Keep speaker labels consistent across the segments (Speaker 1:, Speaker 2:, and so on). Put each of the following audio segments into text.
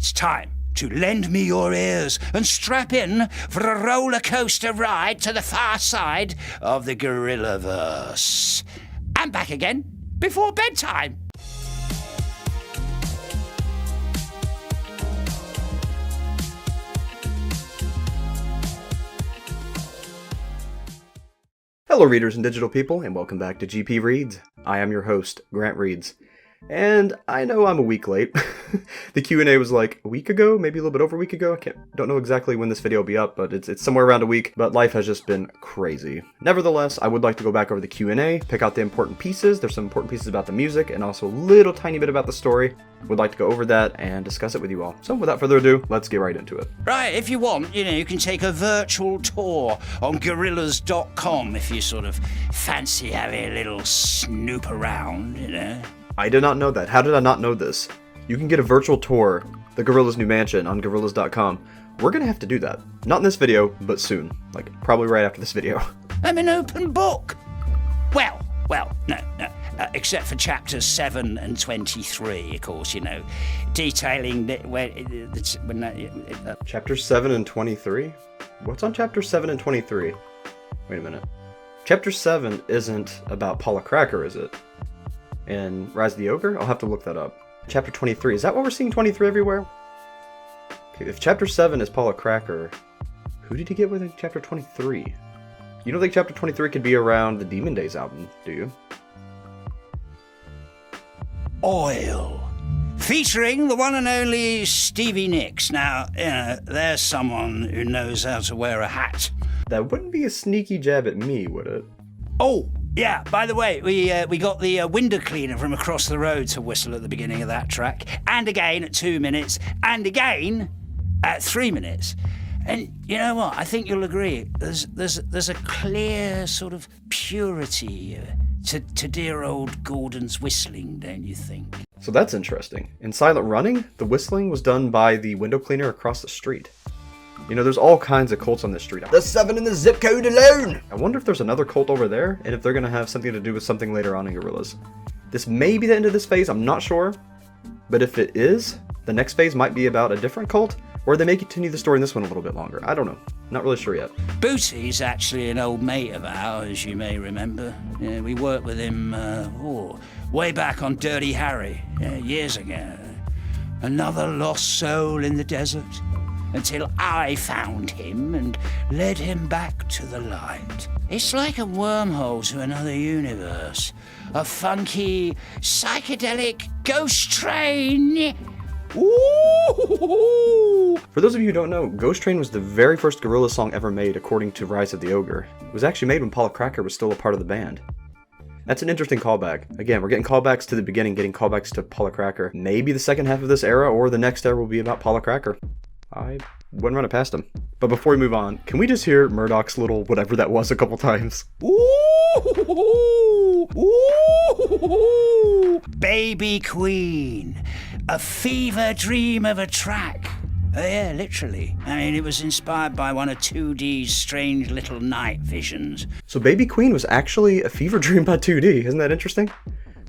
Speaker 1: It's time to lend me your ears and strap in for a roller coaster ride to the far side of the Gorillaverse. I'm back again before bedtime.
Speaker 2: Hello readers and digital people, and welcome back to GP Reads. I am your host, Grant Reads. And I know I'm a week late. The Q&A was like a week ago, maybe a little bit over a week ago. Don't know exactly when this video will be up, but it's somewhere around a week. But life has just been crazy. Nevertheless, I would like to go back over the Q&A, pick out the important pieces. There's some important pieces about the music and also a little tiny bit about the story. Would like to go over that and discuss it with you all. So without further ado, let's get right into it.
Speaker 1: Right, if you want, you can take a virtual tour on Gorillaz.com if you sort of fancy having a little snoop around,
Speaker 2: I did not know that. How did I not know this? You can get a virtual tour, the Gorillaz new mansion on Gorillaz.com. We're gonna have to do that. Not in this video, but soon. Like, probably right after this video.
Speaker 1: I'm an open book. Well, no. Except for chapters 7 and 23, of course, detailing
Speaker 2: Chapter 7 and 23? What's on chapter 7 and 23? Wait a minute. Chapter 7 isn't about Paula Cracker, is it? In Rise of the Ogre? I'll have to look that up. Chapter 23. Is that why we're seeing 23 everywhere? Okay, if chapter 7 is Paula Cracker, who did he get with in chapter 23? You don't think chapter 23 could be around the Demon Days album, do you?
Speaker 1: Oil. Featuring the one and only Stevie Nicks. Now, there's someone who knows how to wear a hat.
Speaker 2: That wouldn't be a sneaky jab at me, would it?
Speaker 1: Oh, yeah, by the way, we got the window cleaner from across the road to whistle at the beginning of that track, and again at 2 minutes, and again at 3 minutes. And you know what? I think you'll agree. There's a clear sort of purity to dear old Gordon's whistling, don't you think?
Speaker 2: So that's interesting. In Silent Running, the whistling was done by the window cleaner across the street. There's all kinds of cults on this street. The 7 in the zip code alone! I wonder if there's another cult over there, and if they're going to have something to do with something later on in Gorillaz. This may be the end of this phase, I'm not sure. But if it is, the next phase might be about a different cult, or they may continue the story in this one a little bit longer. I don't know. Not really sure yet.
Speaker 1: Booty's actually an old mate of ours, you may remember. Yeah, we worked with him way back on Dirty Harry, years ago. Another lost soul in the desert. Until I found him and led him back to the light. It's like a wormhole to another universe. A funky, psychedelic ghost train. Ooh.
Speaker 2: For those of you who don't know, Ghost Train was the very first Gorillaz song ever made according to Rise of the Ogre. It was actually made when Paula Cracker was still a part of the band. That's an interesting callback. Again, we're getting callbacks to the beginning, getting callbacks to Paula Cracker. Maybe the second half of this era or the next era will be about Paula Cracker. I wouldn't run it past him. But before we move on, can we just hear Murdoc's little whatever that was a couple times?
Speaker 1: Ooh, ooh, Baby Queen. A fever dream of a track. Oh yeah, literally. I mean, it was inspired by one of 2D's strange little night visions.
Speaker 2: So Baby Queen was actually a fever dream by 2D. Isn't that interesting?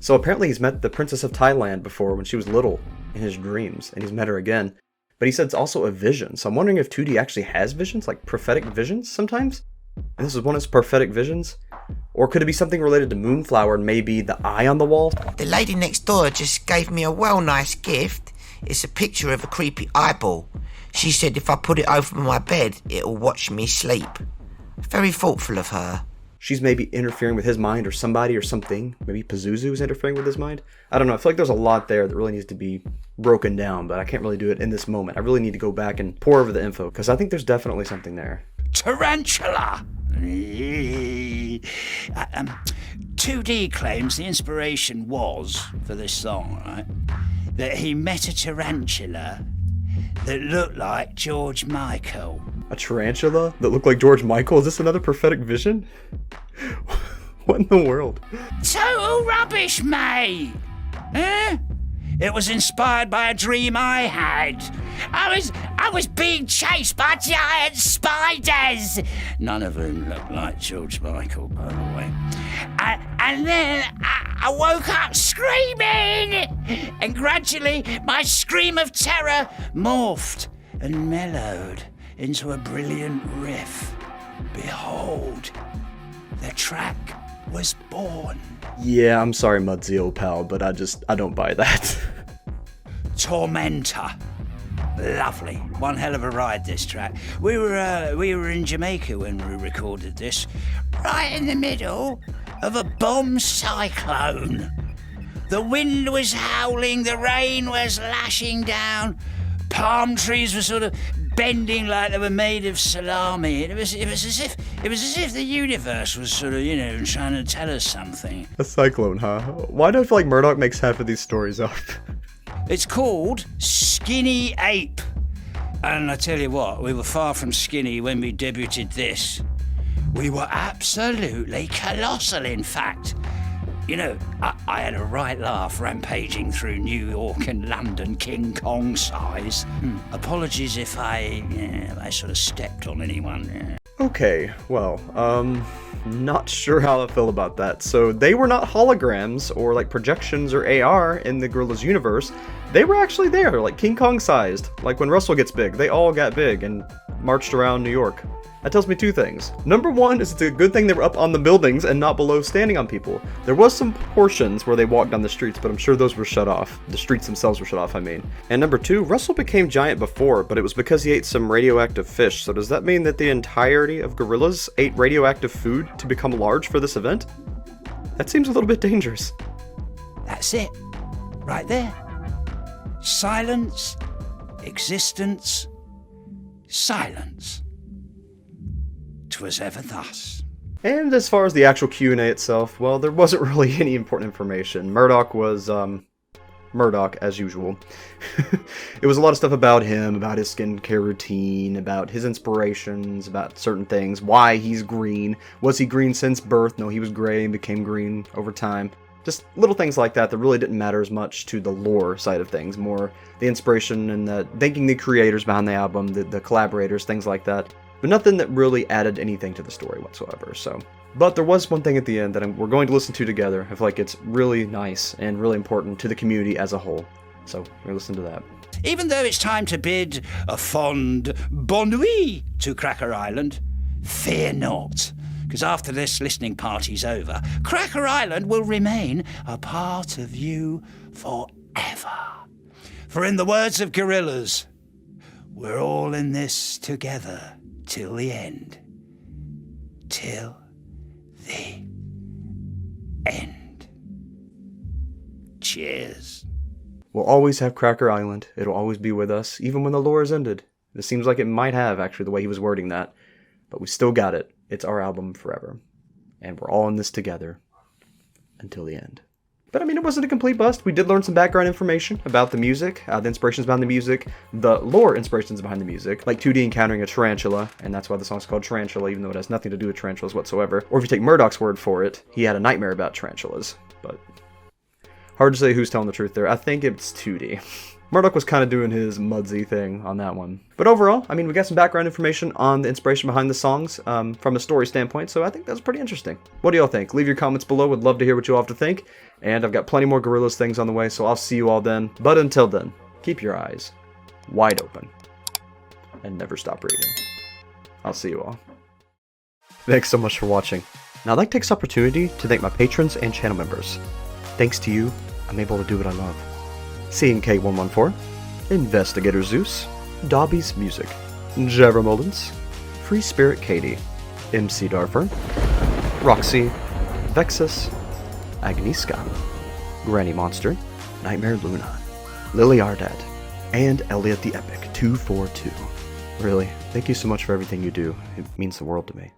Speaker 2: So apparently he's met the Princess of Thailand before when she was little in his dreams, and he's met her again. But he said it's also a vision, so I'm wondering if 2D actually has visions, like prophetic visions sometimes? And this is one of his prophetic visions? Or could it be something related to Moonflower and maybe the eye on the wall?
Speaker 3: The lady next door just gave me a nice gift. It's a picture of a creepy eyeball. She said if I put it over my bed, it'll watch me sleep. Very thoughtful of her.
Speaker 2: She's maybe interfering with his mind or somebody or something. Maybe Pazuzu is interfering with his mind. I don't know. I feel like there's a lot there that really needs to be broken down, but I can't really do it in this moment. I really need to go back and pour over the info because I think there's definitely something there.
Speaker 1: Tarantula! 2D claims the inspiration was, for this song, right, that he met a tarantula that looked like George Michael.
Speaker 2: A tarantula that looked like George Michael? Is this another prophetic vision? What in the world?
Speaker 1: Total rubbish, mate! Eh? It was inspired by a dream I had. I was being chased by giant spiders. None of them looked like George Michael, by the way. And then I woke up screaming, and gradually my scream of terror morphed and mellowed into a brilliant riff. Behold, the track was born.
Speaker 2: Yeah, I'm sorry, Mudsy, old pal, but I don't buy that.
Speaker 1: Tormenta. Lovely. One hell of a ride, this track. We were in Jamaica when we recorded this, right in the middle of a bomb cyclone. The wind was howling, the rain was lashing down, palm trees were sort of bending like they were made of salami. It was as if the universe was sort of, trying to tell us something.
Speaker 2: A cyclone, huh? Why do I feel like Murdoc makes half of these stories up?
Speaker 1: It's called Skinny Ape. And I tell you what, we were far from skinny when we debuted this. We were absolutely colossal, in fact. I had a right laugh rampaging through New York and London King Kong size. Apologies if I sort of stepped on anyone.
Speaker 2: Okay, well, not sure how I feel about that. So they were not holograms or like projections or AR in the Gorillaz universe. They were actually there, like King Kong sized. Like when Russel gets big, they all got big and marched around New York. That tells me two things. Number one is it's a good thing they were up on the buildings and not below standing on people. There was some portions where they walked down the streets, but I'm sure those were shut off. The streets themselves were shut off, I mean. And number two, Russel became giant before, but it was because he ate some radioactive fish. So does that mean that the entirety of Gorillaz ate radioactive food to become large for this event? That seems a little bit dangerous.
Speaker 1: That's it. Right there. Silence, existence, silence. 'Twas ever thus.
Speaker 2: And as far as the actual Q&A itself, well, there wasn't really any important information. Murdoc was, Murdoc, as usual. It was a lot of stuff about him, about his skincare routine, about his inspirations, about certain things, why he's green. Was he green since birth? No, he was gray and became green over time. Just little things like that that really didn't matter as much to the lore side of things, more the inspiration and thanking the creators behind the album, the collaborators, things like that. But nothing that really added anything to the story whatsoever, so. But there was one thing at the end that we're going to listen to together. I feel like it's really nice and really important to the community as a whole. So, we're going to listen to that.
Speaker 1: Even though it's time to bid a fond bon nuit to Cracker Island, fear not, because after this listening party's over, Cracker Island will remain a part of you forever. For in the words of Gorillaz, we're all in this together. Till the end. Till the end. Cheers.
Speaker 2: We'll always have Cracker Island. It'll always be with us, even when the lore is ended. It seems like it might have, actually, the way he was wording that. But we still got it. It's our album forever. And we're all in this together. Until the end. But I mean, it wasn't a complete bust. We did learn some background information about the music, the inspirations behind the music, the lore inspirations behind the music, like 2D encountering a tarantula, and that's why the song's called Tarantula, even though it has nothing to do with tarantulas whatsoever. Or if you take Murdoc's word for it, he had a nightmare about tarantulas. But hard to say who's telling the truth there. I think it's 2D. Murdoc was kind of doing his Mudsy thing on that one. But overall, I mean, we got some background information on the inspiration behind the songs from a story standpoint, so I think that's pretty interesting. What do y'all think? Leave your comments below. Would love to hear what you all have to think. And I've got plenty more Gorillaz things on the way, so I'll see you all then. But until then, keep your eyes wide open and never stop reading. I'll see you all. Thanks so much for watching. Now, I'd like to take this opportunity to thank my patrons and channel members. Thanks to you, I'm able to do what I love. CNK114, Investigator Zeus, Dobby's Music, Jera Mullins, Free Spirit Katie, MC Darfer, Roxy, Vexus, Agnieszka, Granny Monster, Nightmare Luna, Lily Ardat, and Elliot the Epic 242. Really, thank you so much for everything you do. It means the world to me.